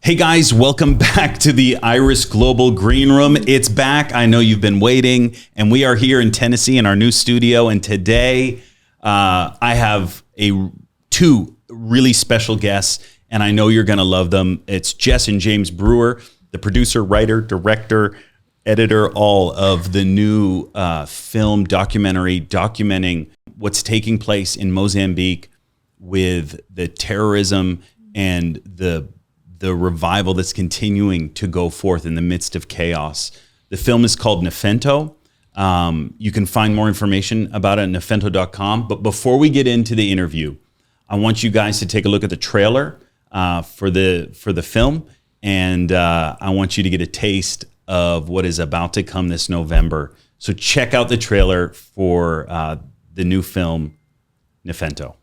Hey guys, welcome back to the Iris Global Green Room. It's back. I know you've been waiting, and we are here in Tennessee in our new studio. And today I have two really special guests, and I know you're going to love them. It's Jess and James Brewer, the producer, writer, director, editor, all of the new film documentary documenting what's taking place in Mozambique with the terrorism and the revival that's continuing to go forth in the midst of chaos. The film is called Nefento. You can find more information about it at nefento.com. But before we get into the interview, I want you guys to take a look at the trailer for the film, and I want you to get a taste of what is about to come this November. So check out the trailer for the new film, Nefento.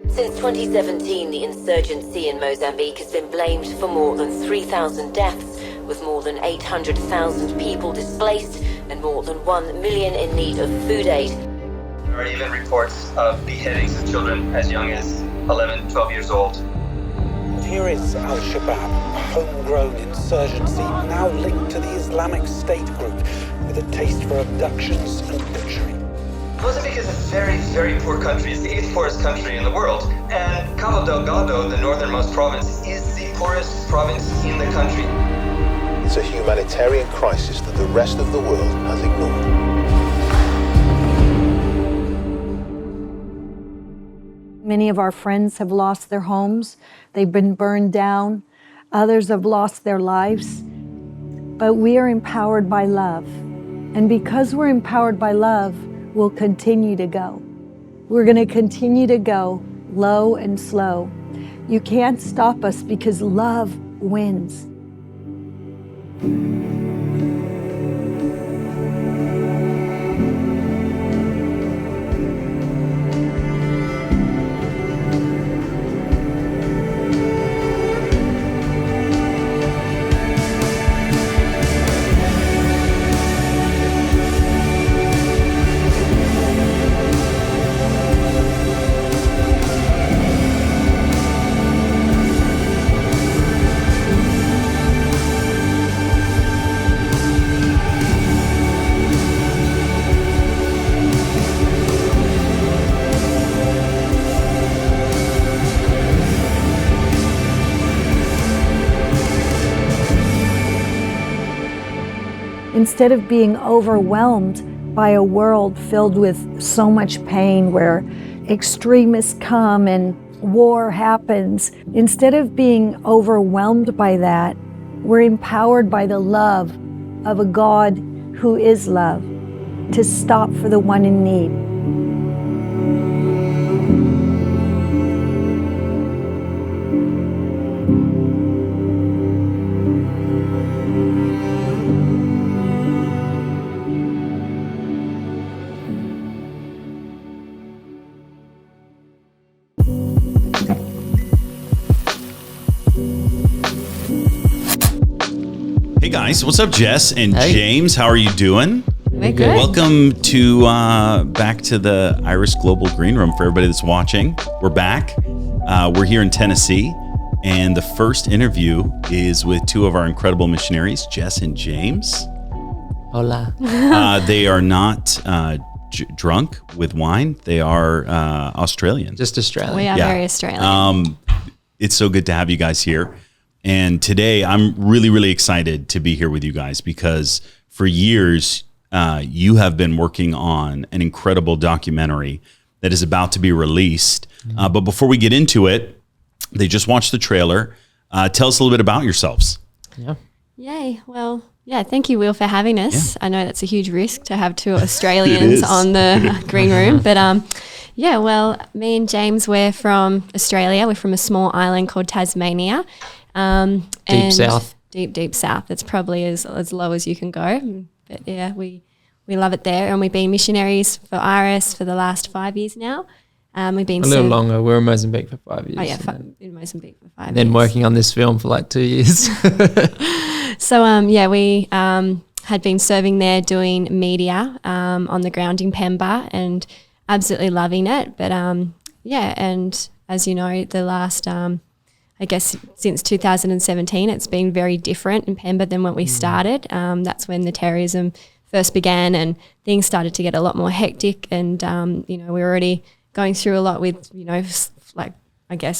Since 2017, the insurgency in Mozambique has been blamed for more than 3,000 deaths, with more than 800,000 people displaced and more than 1 million in need of food aid. There are even reports of beheadings of children as young as 11, 12 years old. Here is Al-Shabaab, a homegrown insurgency now linked to the Islamic State group with a taste for abductions and butchery. Mozambique is a very, very poor country. It's the 8th poorest country in the world. And Cabo Delgado, the northernmost province, is the poorest province in the country. It's a humanitarian crisis that the rest of the world has ignored. Many of our friends have lost their homes. They've been burned down. Others have lost their lives. But we are empowered by love. And because we're empowered by love, we'll continue to go. We're going to continue to go low and slow. You can't stop us because love wins. Instead of being overwhelmed by a world filled with so much pain where extremists come and war happens, instead of being overwhelmed by that, we're empowered by the love of a God who is love to stop for the one in need. Hey guys, what's up, Jess and Hey. James? How are you doing? We're good. Welcome to back to the Iris Global Green Room. For everybody that's watching, we're back. We're here in Tennessee, and the first interview is with two of our incredible missionaries, Jess and James. Hola. They are not drunk with wine. They are Australian. Just Australian. We are Yeah. very Australian. It's so good to have you guys here. And today I'm really, really excited to be here with you guys because for years you have been working on an incredible documentary that is about to be released. But before we get into it, they just watched the trailer. Tell us a little bit about yourselves. Yeah. Yay. Well, yeah, thank you, Will, for having us. Yeah. I know that's a huge risk to have two It Australians is. on the green room. But yeah, well, me and James, we're from Australia. We're from a small island called Tasmania. Deep south. Deep south. It's probably as low as you can go. But yeah, we love it there. And we've been missionaries for Iris for the last 5 years now. We've been A little longer. We were in Mozambique for 5 years. Oh yeah, and then- in Mozambique for 5 and then years. working on this film for like 2 years. So yeah, we had been serving there doing media on the ground in Pemba and absolutely loving it. But yeah, and as you know, the last I I guess since 2017, it's been very different in Pemba than when we started. That's when the terrorism first began and things started to get a lot more hectic. And, we were already going through a lot with,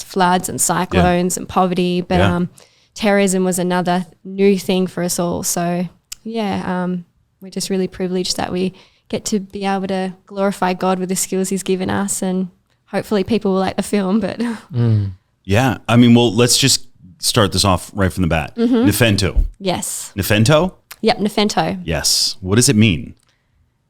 floods and cyclones and poverty. But terrorism was another new thing for us all. So, we're just really privileged that we get to be able to glorify God with the skills he's given us, and hopefully people will like the film. But Yeah. I mean, well, let's just start this off right from the bat. Nefento. Yes. Nefento? Yep, Nefento. Yes. What does it mean?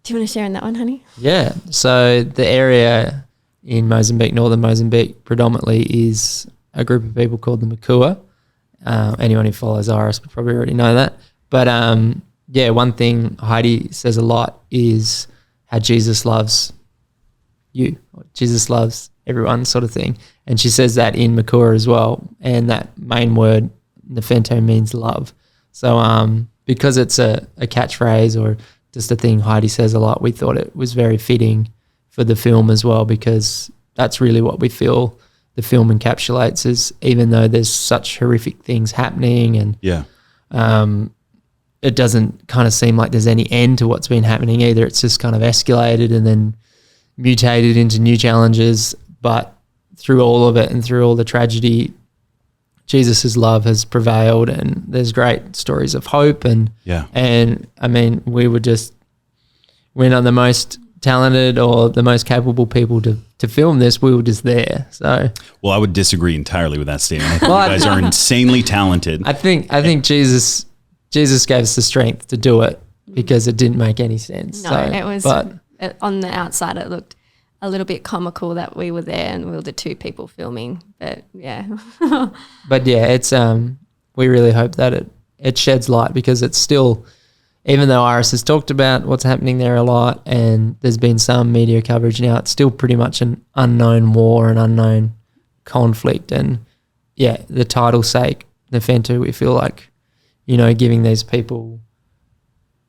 Do you want to share on that one, honey? Yeah. So the area in Mozambique, northern Mozambique, predominantly is a group of people called the Makua. Anyone who follows Iris would probably already know that. But one thing Heidi says a lot is how Jesus loves you. Jesus loves everyone, sort of thing. And she says that in Makua as well. And that main word, Nefento, means love. So because it's a catchphrase or just a thing Heidi says a lot, we thought it was very fitting for the film as well, because that's really what we feel the film encapsulates, is even though there's such horrific things happening and it doesn't kind of seem like there's any end to what's been happening either. It's just kind of escalated and then mutated into new challenges. But through all of it and through all the tragedy, Jesus' love has prevailed, and there's great stories of hope. And I mean, we're not the most talented or the most capable people to film this. We were just there. So, well, I would disagree entirely with that statement. I think you guys are insanely talented. I think Jesus gave us the strength to do it because it didn't make any sense. No, it was. But on the outside, it looked a little bit comical that we were there and we were the two people filming. But yeah. But yeah, it's we really hope that it sheds light, because it's still, even though Iris has talked about what's happening there a lot and there's been some media coverage now, it's still pretty much an unknown war, an unknown conflict. And yeah, the title's sake, Nefento, we feel like, giving these people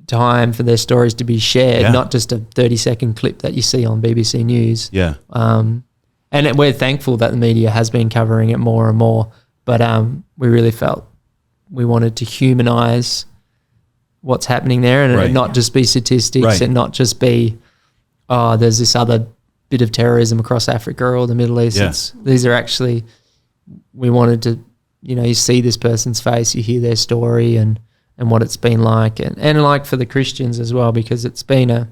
time for their stories to be shared, not just a 30-second clip that you see on BBC News. Yeah. And we're thankful that the media has been covering it more and more, but we really felt we wanted to humanise what's happening there, and it not just be statistics and not just be, there's this other bit of terrorism across Africa or the Middle East. These are actually, we wanted to, you see this person's face, you hear their story and what it's been like, and like for the Christians as well, because it's been an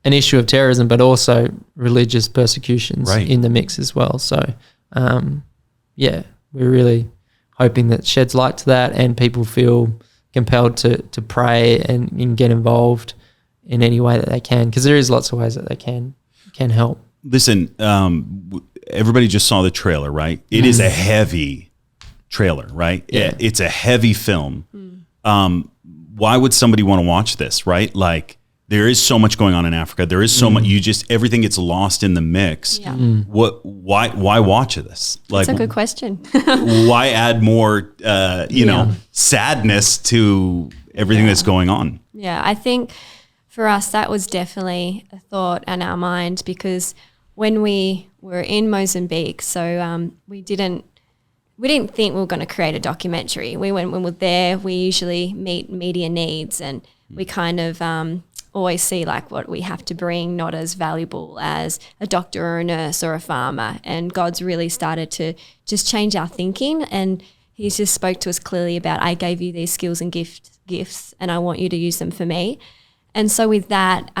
issue of terrorism, but also religious persecutions in the mix as well. So, we're really hoping that sheds light to that, and people feel compelled to pray and get involved in any way that they can, because there is lots of ways that they can help. Listen, everybody just saw the trailer, right? It is a heavy trailer, right? Yeah. It's a heavy film. Why would somebody want to watch this, right? Like, there is so much going on in Africa. There is so much. Everything gets lost in the mix. Yeah. Why watch this? Like, That's a good question. why add more, sadness to everything that's going on? Yeah, I think for us that was definitely a thought in our mind, because when we were in Mozambique, so we didn't think we were going to create a documentary. When we were there, we usually meet media needs, and we kind of always see like what we have to bring not as valuable as a doctor or a nurse or a farmer. And God's really started to just change our thinking, and he's just spoke to us clearly about, I gave you these skills and gifts and I want you to use them for me. And so with that,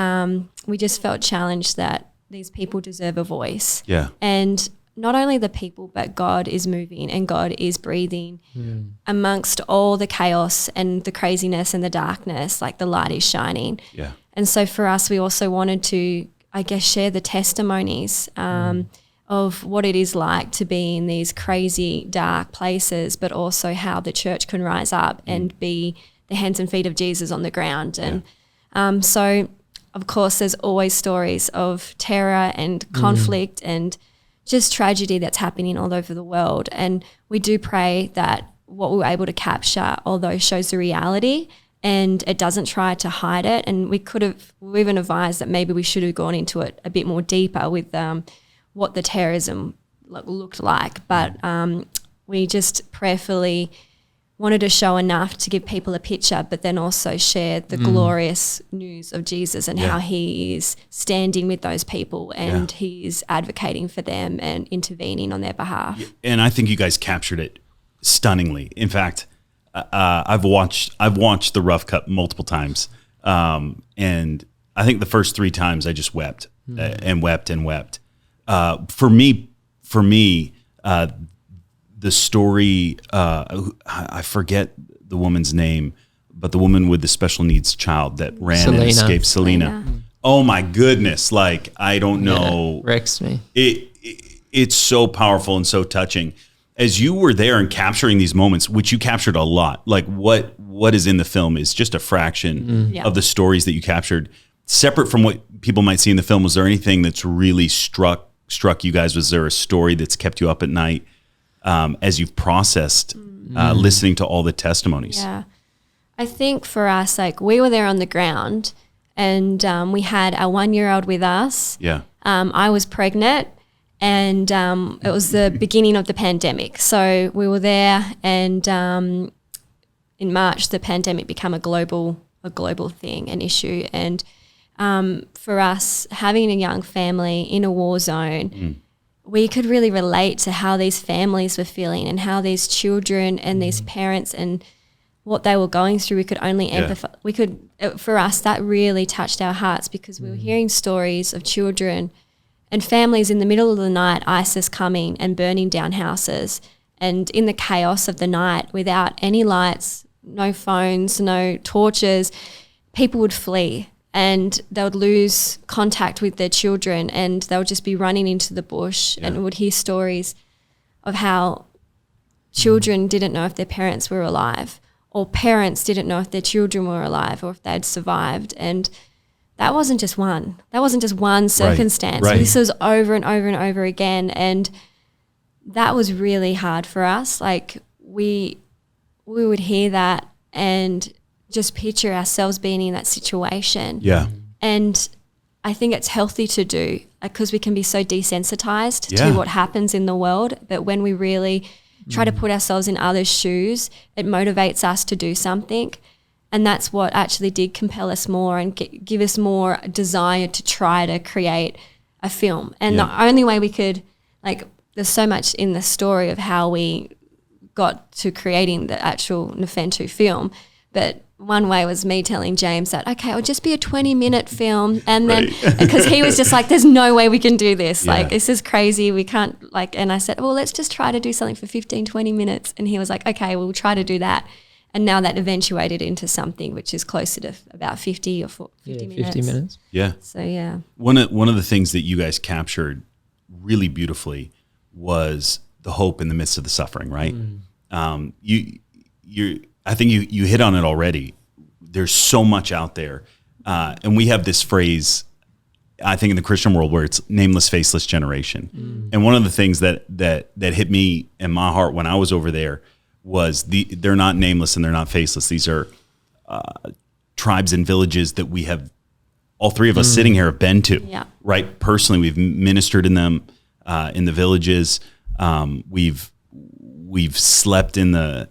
we just felt challenged that these people deserve a voice. Yeah. And not only the people, but God is moving and God is breathing amongst all the chaos and the craziness and the darkness, like the light is shining. Yeah. And so for us, we also wanted to, I guess, share the testimonies of what it is like to be in these crazy, dark places, but also how the church can rise up and be the hands and feet of Jesus on the ground. And so, of course, there's always stories of terror and conflict and just tragedy that's happening all over the world. And we do pray that what we were able to capture, although shows the reality and it doesn't try to hide it. And we even advised that maybe we should have gone into it a bit more deeper with what the terrorism looked like, but we just prayerfully wanted to show enough to give people a picture, but then also share the glorious news of Jesus and how he is standing with those people and he's advocating for them and intervening on their behalf. And I think you guys captured it stunningly. In fact, I've watched the Rough Cut multiple times, and I think the first 3 times I just wept and wept and wept. For me, the story, I forget the woman's name, but the woman with the special needs child that ran and escaped, Selena. Oh my goodness. Like, I don't know. Wrecks me. It's so powerful and so touching. As you were there and capturing these moments, which you captured a lot, like what is in the film is just a fraction of the stories that you captured. Separate from what people might see in the film, was there anything that's really struck you guys? Was there a story that's kept you up at night as you've processed listening to all the testimonies? Yeah. I think for us, like, we were there on the ground and we had our 1-year-old with us. Yeah. I was pregnant and it was the beginning of the pandemic. So we were there and in March, the pandemic became a global thing, an issue. And for us, having a young family in a war zone, we could really relate to how these families were feeling and how these children and these parents and what they were going through. We could only empathize. For us, that really touched our hearts because we were hearing stories of children and families in the middle of the night, ISIS coming and burning down houses, and in the chaos of the night, without any lights, no phones, no torches, people would flee. And they would lose contact with their children and they would just be running into the bush and would hear stories of how children didn't know if their parents were alive, or parents didn't know if their children were alive or if they'd survived. And that wasn't just one. That wasn't just one circumstance. Right. This was over and over and over again. And that was really hard for us. Like, we would hear that and just picture ourselves being in that situation. Yeah. And I think it's healthy to do because we can be so desensitized to what happens in the world. But when we really try to put ourselves in others' shoes, it motivates us to do something. And that's what actually did compel us more and give us more desire to try to create a film. And the only way we could, like, there's so much in the story of how we got to creating the actual Nefento film, but one way was me telling James that, okay, it'll just be a 20-minute film. And then, because he was just like, there's no way we can do this. Like, this is crazy. We can't, like, and I said, well, let's just try to do something for 15, 20 minutes. And he was like, okay, we'll try to do that. And now that eventuated into something which is closer to about 50 or 50 minutes. 50 minutes. Yeah. So, yeah. One of the things that you guys captured really beautifully was the hope in the midst of the suffering, right? I think you hit on it already. There's so much out there. And we have this phrase, I think, in the Christian world where it's nameless, faceless generation. And one of the things that hit me in my heart when I was over there was they're not nameless and they're not faceless. These are tribes and villages that we have, all three of us sitting here have been to, right? Personally, we've ministered in them, in the villages. We've slept in the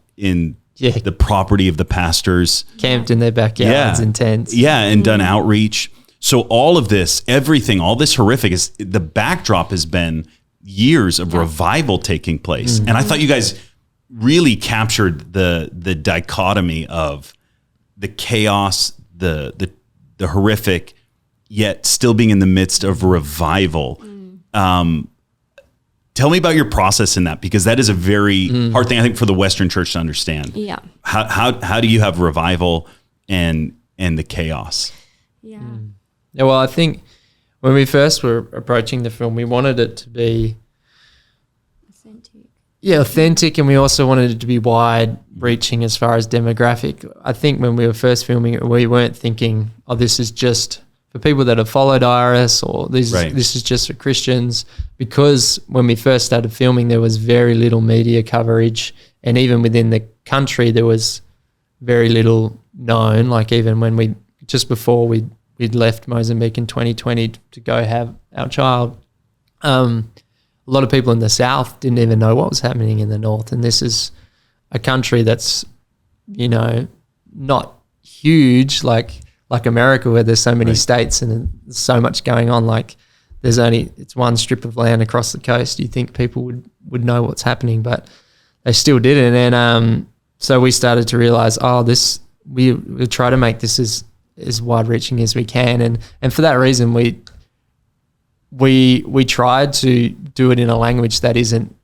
property of the pastors, camped in their backyards in tents, and done outreach. So all of this, everything, all this horrific is the backdrop has been years of revival taking place. And I thought you guys really captured the dichotomy of the chaos, the horrific, yet still being in the midst of revival. Tell me about your process in that, because that is a very hard thing, I think, for the Western church to understand. Yeah. How do you have revival and the chaos? Yeah. Yeah, well, I think when we first were approaching the film, we wanted it to be authentic, and we also wanted it to be wide-reaching as far as demographic. I think when we were first filming it, we weren't thinking, oh, this is just for people that have followed IRS, or this is just for Christians, because when we first started filming, there was very little media coverage, and even within the country, there was very little known. Like, even when just before we'd left Mozambique in 2020 to go have our child, a lot of people in the South didn't even know what was happening in the North. And this is a country that's, you know, not huge like America, where there's so many states and there's so much going on. Like it's one strip of land across the coast. You think people would know what's happening, but they still didn't. And so we started to realize, we try to make this as wide reaching as we can. And for that reason, we tried to do it in a language that isn't,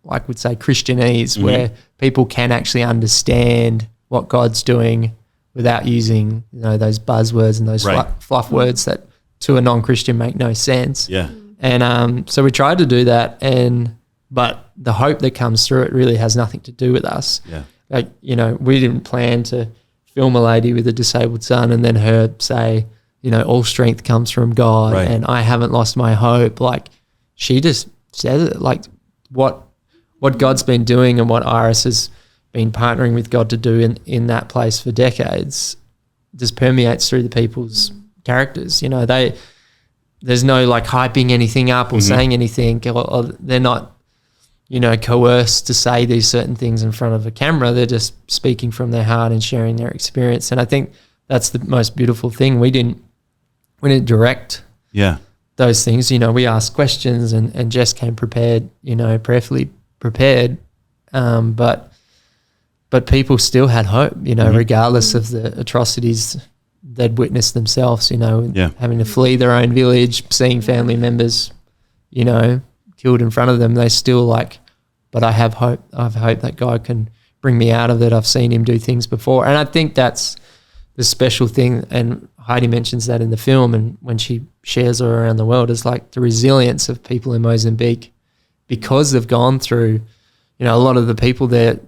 like we'd say, Christianese, where people can actually understand what God's doing without using, you know, those buzzwords and those fluff words that to a non-Christian make no sense. Yeah. And so we tried to do that, but the hope that comes through it really has nothing to do with us. Yeah. Like, you know, we didn't plan to film a lady with a disabled son and then her say, you know, all strength comes from God and I haven't lost my hope. Like, she just says it, like what God's been doing and what Iris has been partnering with God to do in that place for decades just permeates through the people's characters. You know, there's no like hyping anything up or saying anything, or they're not, you know, coerced to say these certain things in front of a camera. They're just speaking from their heart and sharing their experience. And I think that's the most beautiful thing. We didn't direct those things. You know, we asked questions and Jess came prepared, you know, prayerfully prepared. But people still had hope, you know, regardless of the atrocities they'd witnessed themselves, you know, having to flee their own village, seeing family members, you know, killed in front of them. They still like, but I have hope. I have hope that God can bring me out of it. I've seen him do things before. And I think that's the special thing. And Heidi mentions that in the film, and when she shares her around the world, is like the resilience of people in Mozambique, because they've gone through, you know, a lot of the people there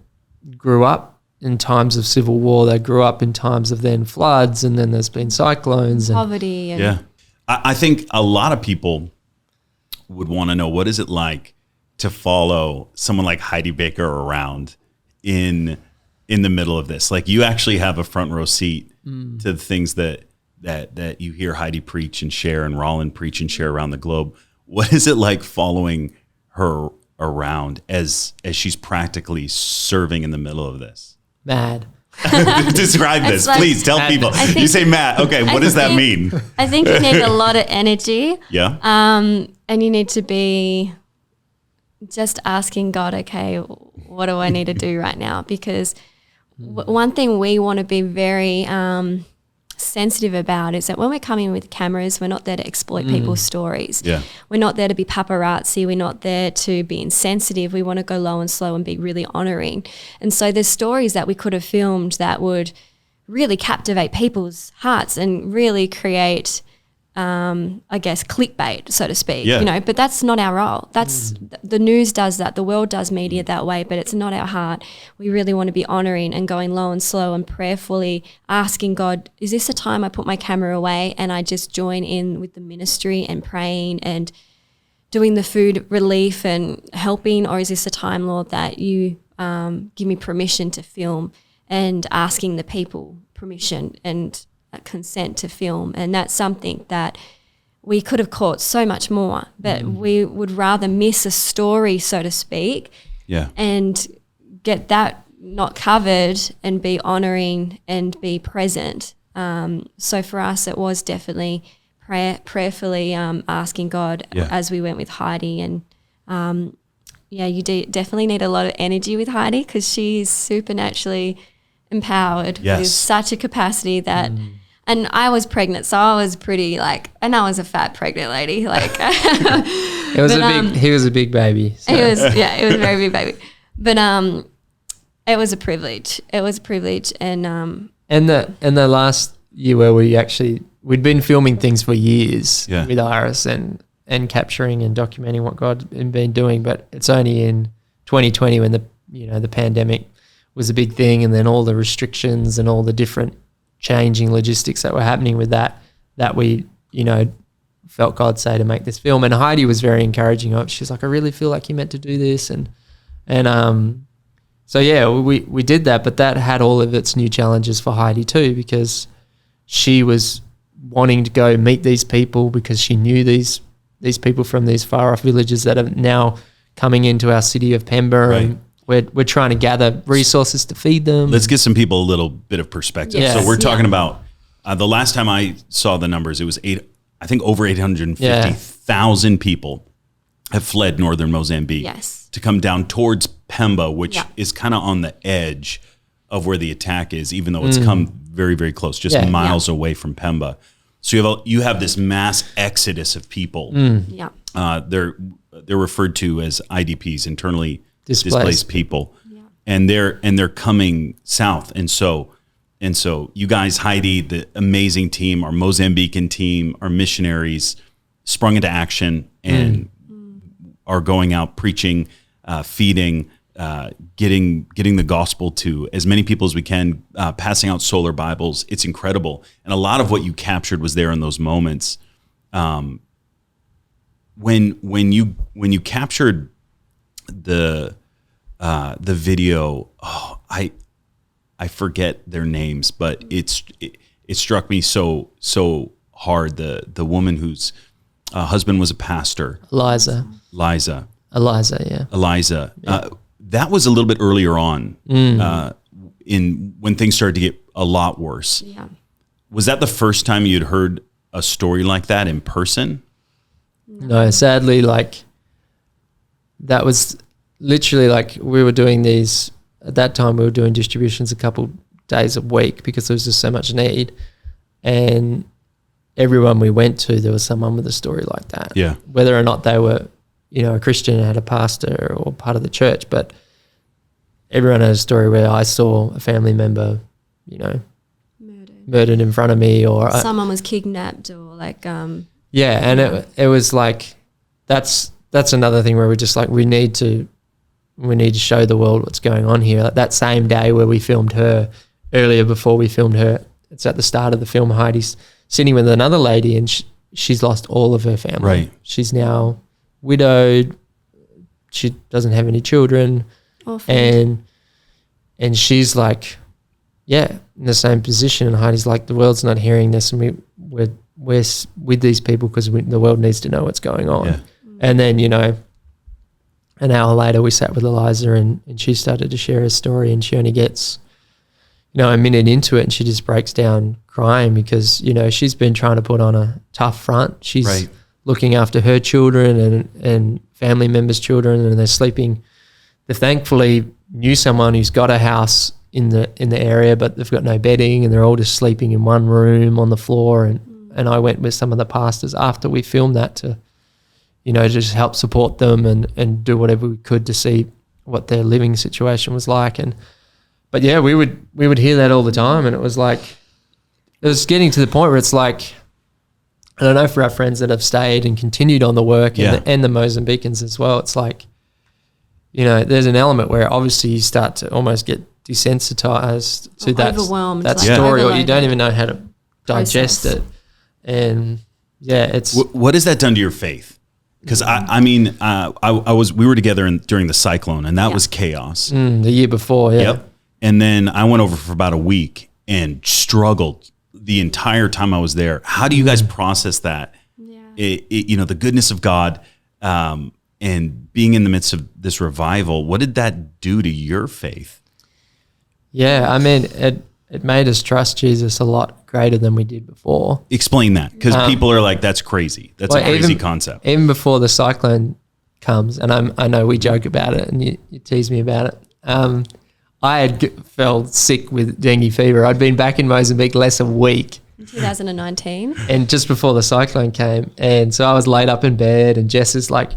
grew up in times of civil war. They grew up in times of then floods, and then there's been cyclones and poverty. And I think a lot of people would want to know, what is it like to follow someone like Heidi Baker around in the middle of this? Like, you actually have a front row seat to the things that you hear Heidi preach and share, and Roland preach and share around the globe. What is it like following her around as she's practically serving in the middle of this? Mad. Describe this, like, please. Tell people. You say mad. Okay, what does that mean? I think you need a lot of energy. Yeah. And you need to be just asking God, okay, what do I need to do right now? Because one thing we want to be very sensitive about is that when we're coming with cameras, we're not there to exploit people's stories. Yeah. We're not there to be paparazzi. We're not there to be insensitive. We want to go low and slow and be really honoring. And so there's stories that we could have filmed that would really captivate people's hearts and really create, I guess, clickbait, so to speak, you know, but that's not our role. That's the news does that. The world does media that way, but it's not our heart. We really want to be honoring and going low and slow and prayerfully asking God, is this a time I put my camera away and I just join in with the ministry and praying and doing the food relief and helping? Or is this a time, Lord, that you give me permission to film, and asking the people permission and consent to film? And that's something that we could have caught so much more, but we would rather miss a story, so to speak, and get that not covered and be honoring and be present. So for us, it was definitely prayerfully asking God as we went with Heidi. And you definitely need a lot of energy with Heidi, because she's supernaturally empowered with such a capacity that and I was pregnant, so I was pretty and I was a fat pregnant lady. He was a big baby. So. It was a very big baby. But it was a privilege. And the last year where we'd been filming things for years with Iris and capturing and documenting what God had been doing, but it's only in 2020 when the pandemic was a big thing, and then all the restrictions and all the different changing logistics that were happening with that we, felt God say to make this film. And Heidi was very encouraging of it. She's like, I really feel like you meant to do this. And we did that, but that had all of its new challenges for Heidi too, because she was wanting to go meet these people because she knew these these people from these far off villages that are now coming into our city of Pemba, Right. and we're trying to gather resources to feed them. Let's give some people a little bit of perspective. Yes. So we're talking Yeah. about the last time I saw the numbers, it was over 850,000 people have fled northern Mozambique Yes. to come down towards Pemba, which Yeah. is kind of on the edge of where the attack is, even though it's come very, very close, just Yeah. miles away from Pemba. So you have this mass exodus of people. Yeah. They're referred to as IDPs, internally Displaced. displaced people, and they're coming south. And so you guys, Heidi, the amazing team, our Mozambican team, our missionaries, sprung into action and are going out preaching, feeding, getting the gospel to as many people as we can, passing out solar Bibles. It's incredible, and a lot of what you captured was there in those moments. When you captured the video, I forget their names, but it struck me so hard. The woman whose husband was a pastor, Eliza, Eliza. yeah. That was a little bit earlier on, in when things started to get a lot worse. Yeah. Was that the first time you'd heard a story like that in person? No, sadly, like that was literally like we were doing these at that time. We were doing distributions a couple days a week because there was just so much need, and everyone we went to, there was someone with a story like that. Yeah. Whether or not they were, a Christian and had a pastor or part of the church, but everyone had a story where I saw a family member, murdered in front of me, or Someone was kidnapped, or like yeah, and it was like that's another thing where we're just like we need to show the world what's going on here. Like that same day where we filmed her, earlier before we filmed her, it's at the start of the film, Heidi's sitting with another lady and she's lost all of her family. Right. She's now widowed. She doesn't have any children. orphaned. And she's like, yeah, in the same position. And Heidi's like, the world's not hearing this, and we're with these people because the world needs to know what's going on. Yeah. And then, an hour later we sat with Eliza and she started to share her story, and she only gets, a minute into it and she just breaks down crying because, she's been trying to put on a tough front. She's Right. looking after her children and family members' children, and they're sleeping. They thankfully knew someone who's got a house in the area, but they've got no bedding and they're all just sleeping in one room on the floor. And I went with some of the pastors after we filmed that to, just help support them and do whatever we could to see what their living situation was like. But yeah, we would hear that all the time, and it was like, it was getting to the point where it's like, I don't know, for our friends that have stayed and continued on the work, and the Mozambicans as well, it's like, there's an element where obviously you start to almost get desensitized to Or that overwhelmed, that like story, or you overloaded. don't even know how to digest Process. it. And yeah, it's What has that done to your faith? Because we were together during the cyclone, and that was chaos. the year before. Yeah. Yep. And then I went over for about a week and struggled the entire time I was there. How do you guys process that? Yeah. The goodness of God, and being in the midst of this revival. What did that do to your faith? Yeah, I mean, it made us trust Jesus a lot greater than we did before. Explain that, because people are like, "That's crazy. That's a crazy concept." Even before the cyclone comes, and I know we joke about it, and you tease me about it. I had fell sick with dengue fever. I'd been back in Mozambique less a week, 2019. and just before the cyclone came, and so I was laid up in bed, and Jess is like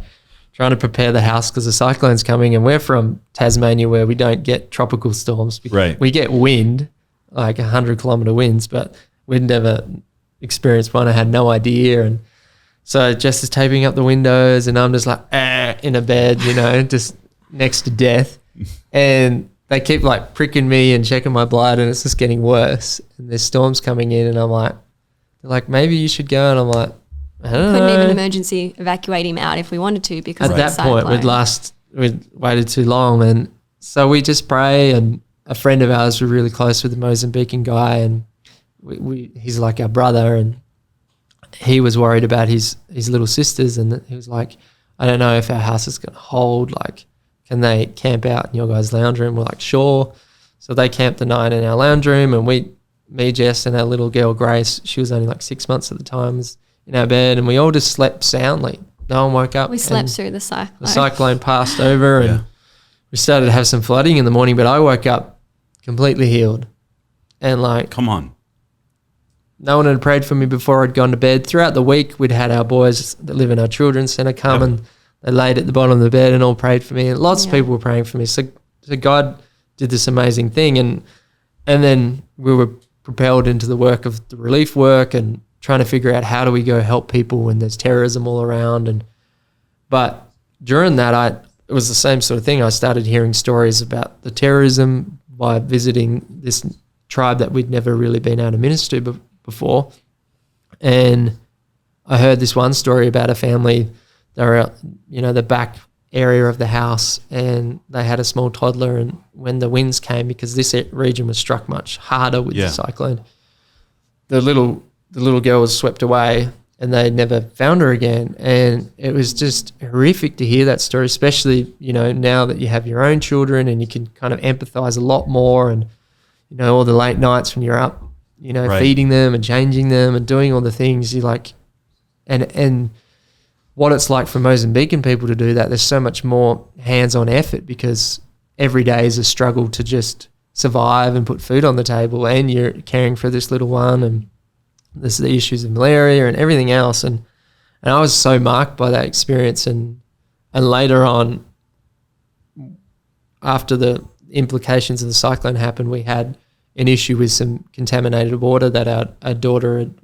trying to prepare the house because the cyclone's coming, and we're from Tasmania where we don't get tropical storms. Right. We get wind, like 100-kilometer winds, but we'd never experienced one. I had no idea, and so Jess is taping up the windows, and I'm just like in a bed, just next to death, and they keep like pricking me and checking my blood, and it's just getting worse. And there's storms coming in, and I'm like, they're like, maybe you should go, and I'm like, I don't Couldn't know. even emergency evacuate him out if we wanted to because At of that the point, cyclone. we'd waited too long, and so we just pray. And a friend of ours, we're really close with, the Mozambican guy, and he's like our brother, he was worried about his little sisters, and he was like, I don't know if our house is going to hold, like, can they camp out in your guys' lounge room? We're like, sure. So they camped the night in our lounge room, and me, Jess, and our little girl, Grace, she was only like 6 months at the time, was in our bed, and we all just slept soundly. No one woke up. We slept through the cyclone. The cyclone passed over, and we started to have some flooding in the morning, but I woke up completely healed. And like, come on. No one had prayed for me before I'd gone to bed. Throughout the week, we'd had our boys that live in our children's centre come and they laid at the bottom of the bed and all prayed for me. And lots of people were praying for me. So God did this amazing thing. And then we were propelled into the work of the relief work and trying to figure out how do we go help people when there's terrorism all around. But during that, it was the same sort of thing. I started hearing stories about the terrorism by visiting this tribe that we'd never really been able to minister to before. And I heard this one story about a family. They were, the back area of the house, and they had a small toddler, and when the winds came, because this region was struck much harder with the cyclone, the little girl was swept away, and they never found her again. And it was just horrific to hear that story, especially, now that you have your own children and you can kind of empathize a lot more, and all the late nights when you're up, feeding them and changing them and doing all the things you like, and what it's like for Mozambican people to do that. There's so much more hands-on effort because every day is a struggle to just survive and put food on the table, and you're caring for this little one, and there's the issues of malaria and everything else. And I was so marked by that experience. And later on, after the implications of the cyclone happened, we had an issue with some contaminated water that our daughter had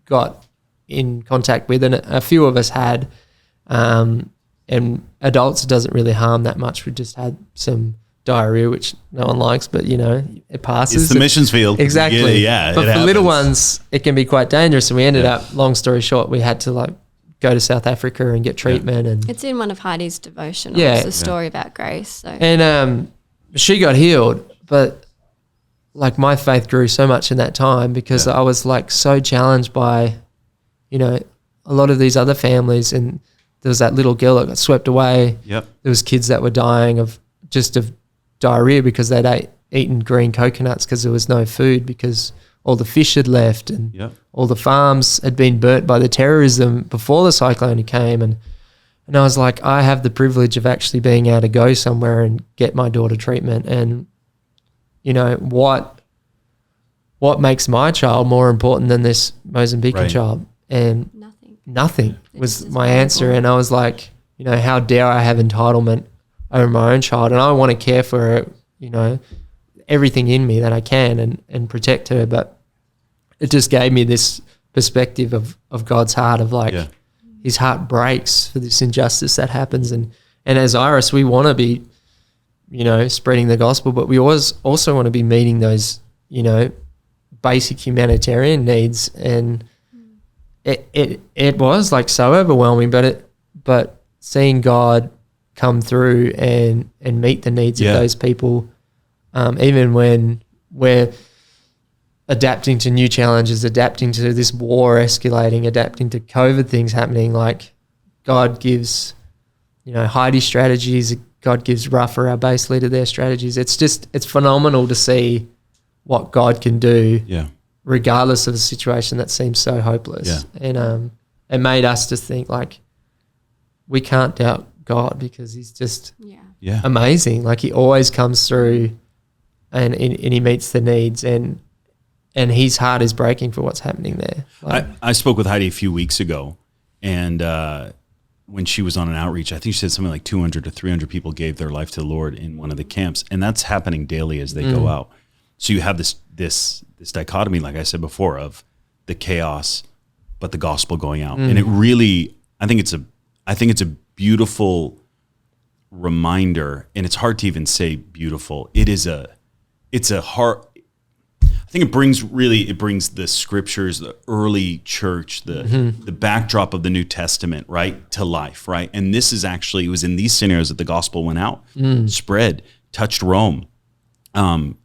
got in contact with, and a few of us had, and adults, it doesn't really harm that much. We just had some diarrhea, which no one likes, but it passes. It's the missions field. Exactly. Yeah. But for little ones, it can be quite dangerous. And we ended up, long story short, we had to go to South Africa and get treatment. And it's in one of Heidi's devotionals, the story about Grace. So. And she got healed, but my faith grew so much in that time because I was so challenged by, a lot of these other families, and there was that little girl that got swept away. Yep. There was kids that were dying of diarrhea because they'd eaten green coconuts because there was no food because all the fish had left, and all the farms had been burnt by the terrorism before the cyclone came. And I was like, I have the privilege of actually being able to go somewhere and get my daughter treatment. And, what makes my child more important than this Mozambican child? And nothing was my answer. And I was like, how dare I have entitlement over my own child? And I want to care for her, everything in me that I can and protect her. But it just gave me this perspective of God's heart of his heart breaks for this injustice that happens. And as Iris, we want to be, spreading the gospel, but we also want to be meeting those, basic humanitarian needs. And it was so overwhelming, but seeing God come through and meet the needs of those people, even when we're adapting to new challenges, adapting to this war escalating, adapting to COVID things happening, God gives, Heidi strategies, God gives Rafa, our base leader, their strategies. It's phenomenal to see what God can do regardless of a situation that seems so hopeless. And it made us just think we can't doubt God because he's just amazing. He always comes through and he meets the needs, and his heart is breaking for what's happening there. I spoke with Heidi a few weeks ago, and when she was on an outreach, I think she said something like 200 to 300 people gave their life to the Lord in one of the camps, and that's happening daily as they go out. So you have this dichotomy, like I said before, of the chaos, but the gospel going out, and it really, I think it's a beautiful reminder, and it's hard to even say beautiful. It's a heart. I think it brings the scriptures, the early church, the backdrop of the New Testament, right, to life, right? And this is actually, it was in these scenarios that the gospel went out, spread, touched Rome. And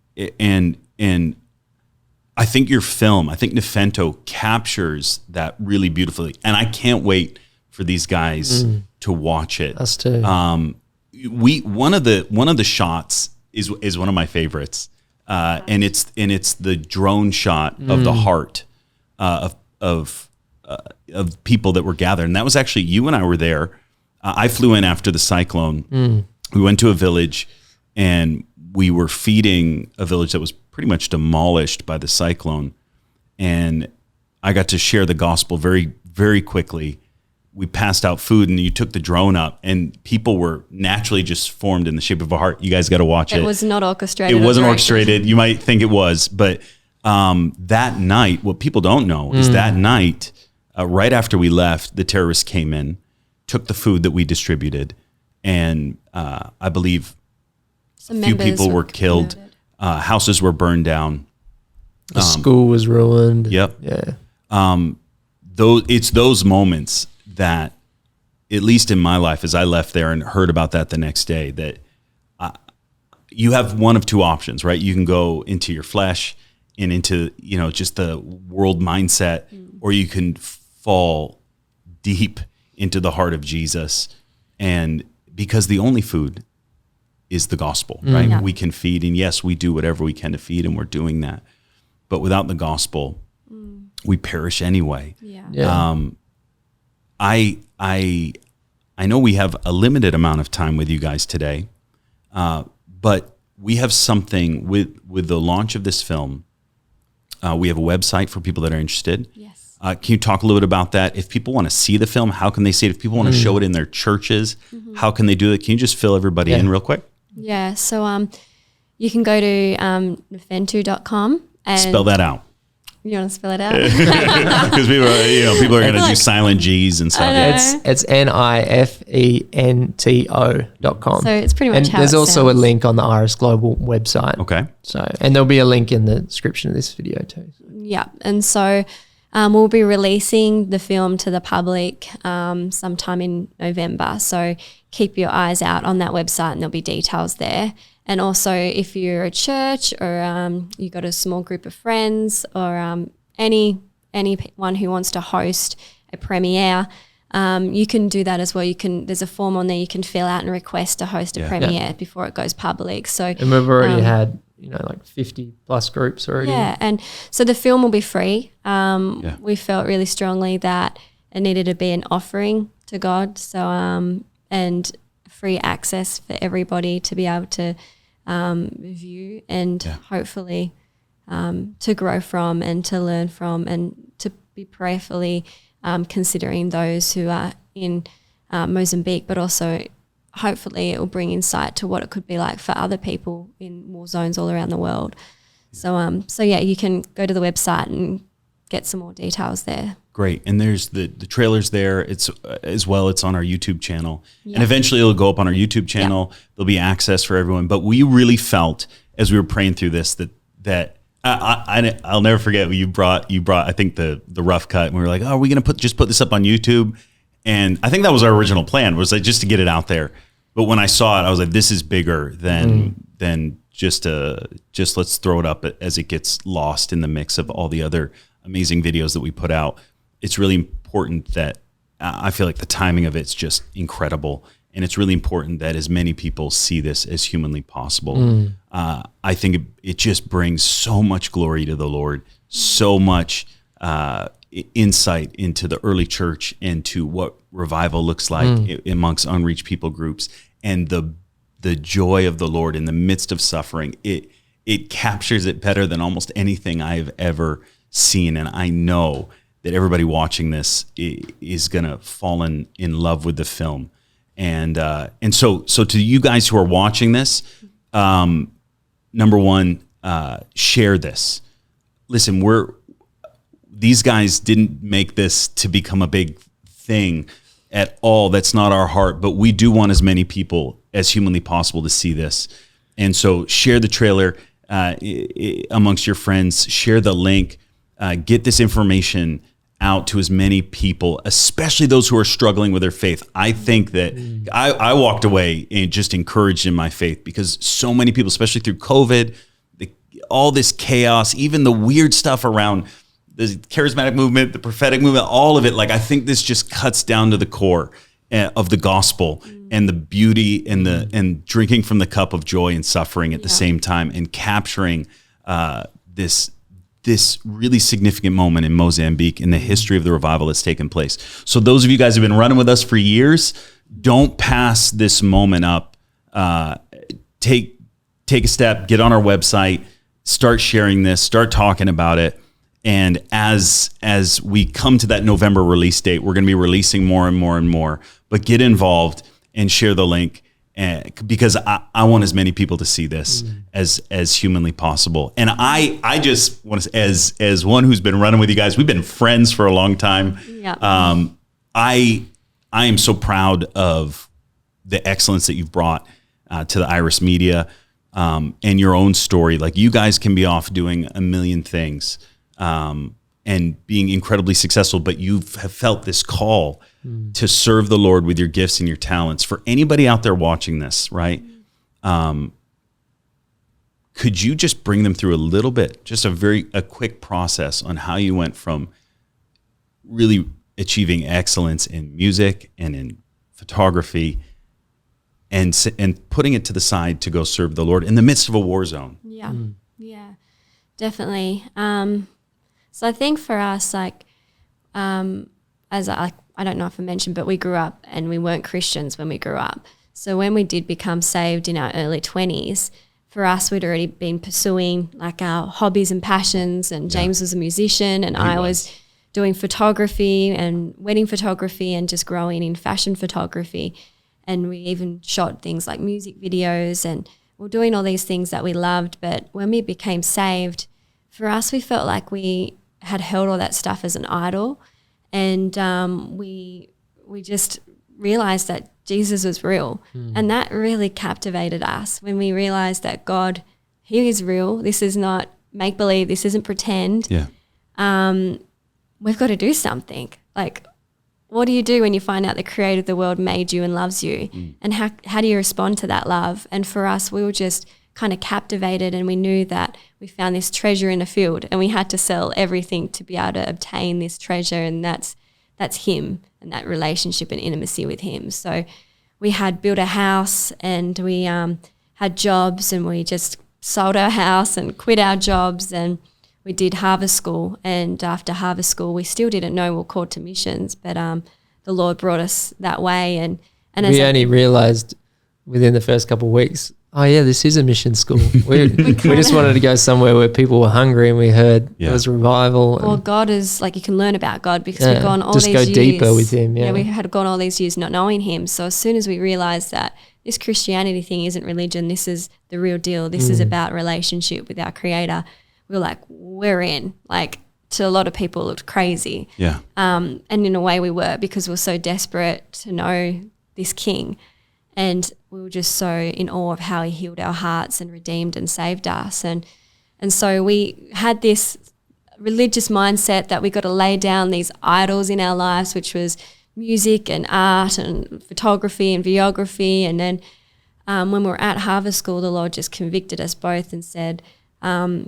I think your film, I think Nefento captures that really beautifully. And I can't wait for these guys to watch it. Us too. One of the shots is one of my favorites. And it's the drone shot of the heart of people that were gathered. And that was actually, you and I were there. I flew in after the cyclone. We went to a village and we were feeding a village that was pretty much demolished by the cyclone. And I got to share the gospel very, very quickly. We passed out food and you took the drone up and people were naturally just formed in the shape of a heart. You guys got to watch it. It was not orchestrated. It wasn't orchestrated. You might think it was, but that night, what people don't know is that night, right after we left, the terrorists came in, took the food that we distributed, and I believe a few people were killed. Houses were burned down. The school was ruined. Yep. Yeah. It's those moments that, at least in my life, as I left there and heard about that the next day, that you have one of two options, right? You can go into your flesh and into, just the world mindset, or you can fall deep into the heart of Jesus. And because the only food is the gospel, right? Yeah. We can feed, and yes, we do whatever we can to feed, and we're doing that. But without the gospel, we perish anyway. Yeah. I know we have a limited amount of time with you guys today, but we have something with the launch of this film. We have a website for people that are interested. Yes. Can you talk a little bit about that? If people want to see the film, how can they see it? If people want to show it in their churches, how can they do it? Can you just fill everybody in real quick? Yeah. So you can go to NIFENTO.com and Spell that out. You want to spell it out? Because people are going to do silent G's and stuff. It's NIFENTO.com. So it's pretty much and how there's it also sounds. a link on the Iris Global website. Okay. So, and there'll be a link in the description of this video too. Yeah. And so we'll be releasing the film to the public sometime in November. So keep your eyes out on that website and there'll be details there. And also if you're a church or you've got a small group of friends or anyone who wants to host a premiere, you can do that as well. There's a form on there you can fill out and request to host a premiere before it goes public. So and we've already had like 50 plus groups already. Yeah, and so the film will be free. We felt really strongly that it needed to be an offering to God. So and free access for everybody to be able to view and hopefully to grow from and to learn from and to be prayerfully considering those who are in Mozambique, but also hopefully it will bring insight to what it could be like for other people in war zones all around the world. So you can go to the website and get some more details there. Great. And there's the trailers there. It's as well. It's on our YouTube channel, and eventually it'll go up on our YouTube channel. There'll be access for everyone. But we really felt as we were praying through this that I'll never forget. You brought I think the rough cut, and we were like, oh, are we going to put this up on YouTube? And I think that was our original plan, was like just to get it out there. But when I saw it, I was like, this is bigger than just let's throw it up as it gets lost in the mix of all the other amazing videos that we put out. It's really important that I feel like the timing of it's just incredible. And it's really important that as many people see this as humanly possible. I think it just brings so much glory to the Lord, so much insight into the early church and to what revival looks like amongst unreached people groups, and the joy of the Lord in the midst of suffering. It captures it better than almost anything I've ever seen. And I know that everybody watching this is going to fall in love with the film. And so to you guys who are watching this, number one, share this. Listen, these guys didn't make this to become a big thing at all. That's not our heart, but we do want as many people as humanly possible to see this. And so share the trailer amongst your friends, share the link, get this information out to as many people, especially those who are struggling with their faith. I think that I walked away and just encouraged in my faith, because so many people, especially through COVID, all this chaos, even the weird stuff around the charismatic movement, the prophetic movement, all of it. Like, I think this just cuts down to the core of the gospel and the beauty and drinking from the cup of joy and suffering at the same time, and capturing this really significant moment in Mozambique in the history of the revival that's taken place. So those of you guys who have been running with us for years, don't pass this moment up. Take a step, get on our website, start sharing this, start talking about it. And as we come to that November release date, we're going to be releasing more and more and more. But get involved and share the link, because I want as many people to see this as humanly possible. And I just want to, as one who's been running with you guys, we've been friends for a long time. Yeah. I am so proud of the excellence that you've brought to the Iris Media, and your own story. Like, you guys can be off doing a million things and being incredibly successful, but you have felt this call to serve the Lord with your gifts and your talents. For anybody out there watching this, right? Could you just bring them through a little bit, just a quick process on how you went from really achieving excellence in music and in photography and putting it to the side to go serve the Lord in the midst of a war zone? Yeah, yeah, definitely. So I think for us, like, as I don't know if I mentioned, but we grew up and we weren't Christians when we grew up. So when we did become saved in our early 20s, for us, we'd already been pursuing like our hobbies and passions, and James was a musician, and I was doing photography and wedding photography and just growing in fashion photography. And we even shot things like music videos, and we're doing all these things that we loved. But when we became saved, for us, we felt like we had held all that stuff as an idol. And we just realized that Jesus was real. And that really captivated us when we realized that God, he is real. This is not make-believe. This isn't pretend. Yeah. We've got to do something. Like, what do you do when you find out the creator of the world made you and loves you? And how do you respond to that love? And for us, we were just kind of captivated, and we knew that we found this treasure in a field, and we had to sell everything to be able to obtain this treasure, and that's him and that relationship and intimacy with him. So we had built a house, and we had jobs, and we just sold our house and quit our jobs, and we did harvest school. And after harvest school, we still didn't know we were called to missions, but the Lord brought us that way. And we only realized within the first couple of weeks, oh yeah, this is a mission school. We just wanted to go somewhere where people were hungry, and we heard there was revival. Well, God is like, you can learn about God because we've gone all just these go years. deeper with him. Yeah, we had gone all these years not knowing him. So as soon as we realized that this Christianity thing isn't religion, this is the real deal. This is about relationship with our creator. We were like, we're in. Like, to a lot of people, it looked crazy. Yeah. And in a way we were, because we were so desperate to know this king. And we were just so in awe of how he healed our hearts and redeemed and saved us. And so we had this religious mindset that we got to lay down these idols in our lives, which was music and art and photography and videography. And then when we were at harvest school, the Lord just convicted us both and said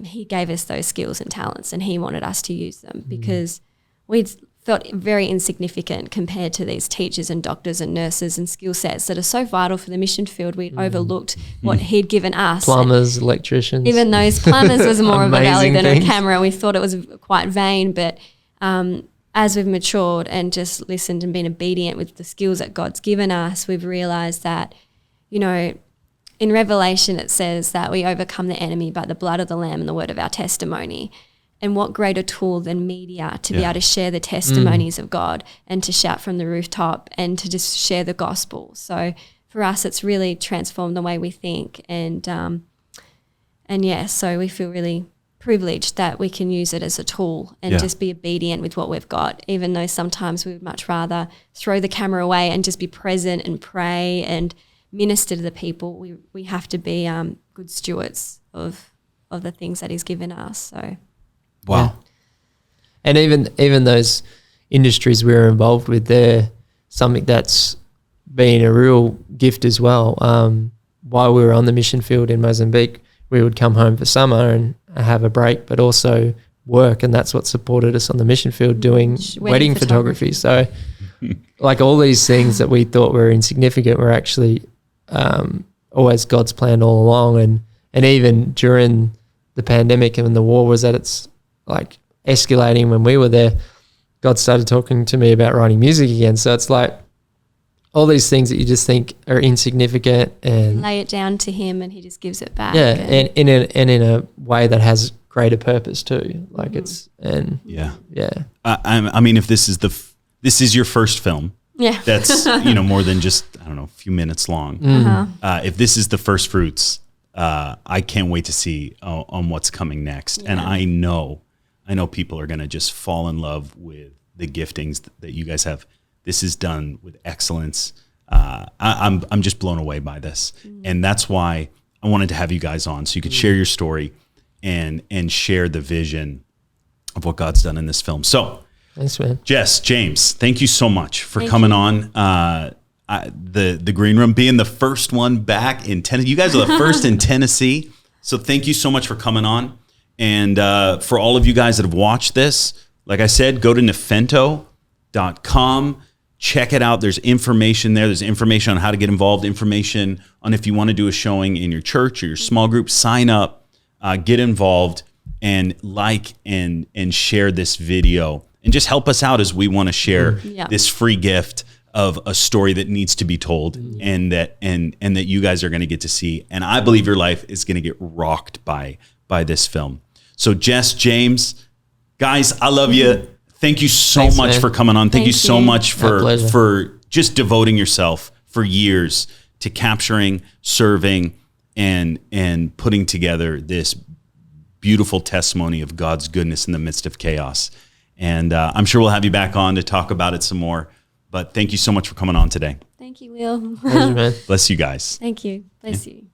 he gave us those skills and talents, and he wanted us to use them because we'd felt very insignificant compared to these teachers and doctors and nurses and skill sets that are so vital for the mission field. We'd overlooked what he'd given us. Plumbers, electricians. Even those plumbers was more of a value than things. a camera. We thought it was quite vain, but as we've matured and just listened and been obedient with the skills that God's given us, we've realized that, you know, in Revelation it says that we overcome the enemy by the blood of the Lamb and the word of our testimony. And what greater tool than media to be able to share the testimonies of God and to shout from the rooftop and to just share the gospel. So for us, it's really transformed the way we think. And so we feel really privileged that we can use it as a tool and just be obedient with what we've got, even though sometimes we would much rather throw the camera away and just be present and pray and minister to the people. We have to be good stewards of the things that he's given us. So. Wow. Yeah. And even those industries we're involved with, they're something that's been a real gift as well. While we were on the mission field in Mozambique, we would come home for summer and have a break, but also work, and that's what supported us on the mission field doing wedding photography. So like all these things that we thought were insignificant were actually always God's plan all along. And even during the pandemic and when the war was at its like escalating when we were there, God started talking to me about writing music again. So it's like all these things that you just think are insignificant and lay it down to him and he just gives it back. Yeah, and in a way that has greater purpose too. Like it's yeah. I mean, if this is your first film, that's more than just a few minutes long. If this is the first fruits, I can't wait to see on what's coming next. And I know people are going to just fall in love with the giftings that you guys have. This is done with excellence. I'm just blown away by this, and that's why I wanted to have you guys on so you could share your story and share the vision of what God's done in this film. So, thanks, man. Jess, James, thank you so much for coming on. The Green Room being the first one back in Tennessee. You guys are the first in Tennessee, so thank you so much for coming on. And for all of you guys that have watched this, like I said, go to Nefento.com. Check it out. There's information there. There's information on how to get involved, information on if you want to do a showing in your church or your small group. Sign up, get involved, and like and share this video. And just help us out as we want to share this free gift of a story that needs to be told and that you guys are going to get to see. And I believe your life is going to get rocked by this film. So Jess, James, guys, I love you. Thank you so much for coming on. Thank you so much for just devoting yourself for years to capturing, serving, and putting together this beautiful testimony of God's goodness in the midst of chaos. And I'm sure we'll have you back on to talk about it some more. But thank you so much for coming on today. Thank you, Will. Pleasure, man. Bless you guys. Thank you. Bless you.